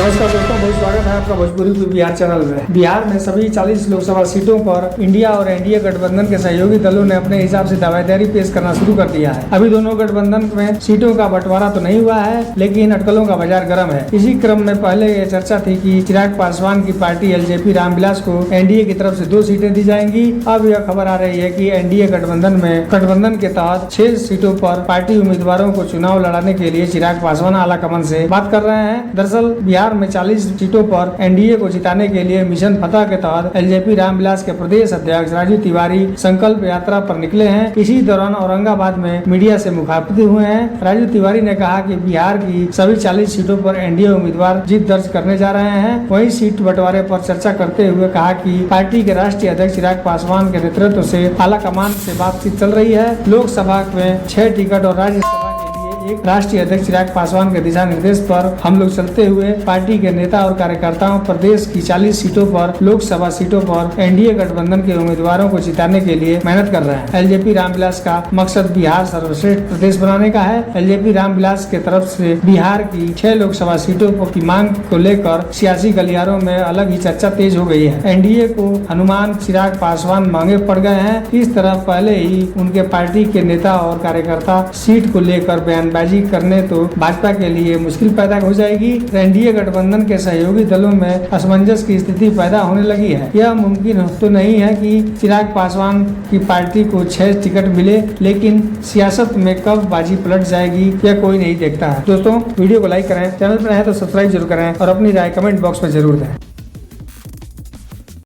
नमस्कार दोस्तों, बहुत स्वागत है आपका भोजपुरी बिहार चैनल में। बिहार में सभी 40 लोकसभा सीटों पर इंडिया और एनडीए गठबंधन के सहयोगी दलों ने अपने हिसाब से दावेदारी पेश करना शुरू कर दिया है। अभी दोनों गठबंधन में सीटों का बंटवारा तो नहीं हुआ है, लेकिन अटकलों का बाजार गर्म है। इसी क्रम में पहले ये चर्चा थी कि चिराग पासवान की पार्टी एलजेपी रामविलास को एनडीए की तरफ से 2 सीटें दी जाएंगी। अब यह खबर आ रही है कि एनडीए गठबंधन के तहत 6 सीटों पर पार्टी उम्मीदवारों को चुनाव लड़ाने के लिए चिराग पासवान आलाकमान से बात कर रहे हैं। दरअसल बिहार में 40 सीटों पर एनडीए को जिताने के लिए मिशन फतह के तहत एलजेपी रामविलास के प्रदेश अध्यक्ष राजू तिवारी संकल्प यात्रा पर निकले हैं। इसी दौरान औरंगाबाद में मीडिया से मुखातिब हुए हैं। राजू तिवारी ने कहा कि बिहार की सभी 40 सीटों पर एनडीए उम्मीदवार जीत दर्ज करने जा रहे हैं। वहीं सीट बंटवारे पर चर्चा करते हुए कहा कि पार्टी के राष्ट्रीय अध्यक्ष चिराग पासवान के नेतृत्व से आलाकमान से बातचीत चल रही है। लोकसभा में 6 टिकट और राज्यसभा एक राष्ट्रीय अध्यक्ष चिराग पासवान के दिशा निर्देश पर हम लोग चलते हुए पार्टी के नेता और कार्यकर्ताओं प्रदेश की 40 सीटों पर लोकसभा सीटों पर एनडीए गठबंधन के उम्मीदवारों को जिताने के लिए मेहनत कर रहे हैं। एलजेपी रामविलास का मकसद बिहार सर्वश्रेष्ठ प्रदेश बनाने का है। एलजेपी रामविलास के तरफ से बिहार की 6 लोकसभा सीटों की मांग को लेकर सियासी गलियारों में अलग ही चर्चा तेज हो गई है। एनडीए को हनुमान चिराग पासवान मांगे पड़ गए हैं। इस तरह पहले ही उनके पार्टी के नेता और कार्यकर्ता सीट को लेकर बयानबाजी करने तो भाजपा के लिए मुश्किल पैदा हो जाएगी। एनडीए गठबंधन के सहयोगी दलों में असमंजस की स्थिति पैदा होने लगी है। यह मुमकिन तो नहीं है कि चिराग पासवान की पार्टी को 6 टिकट मिले, लेकिन सियासत में कब बाजी पलट जाएगी यह कोई नहीं देखता है। दोस्तों, वीडियो को लाइक करें, चैनल पर है तो सब्सक्राइब जरूर करें और अपनी राय कमेंट बॉक्स में जरूर दें।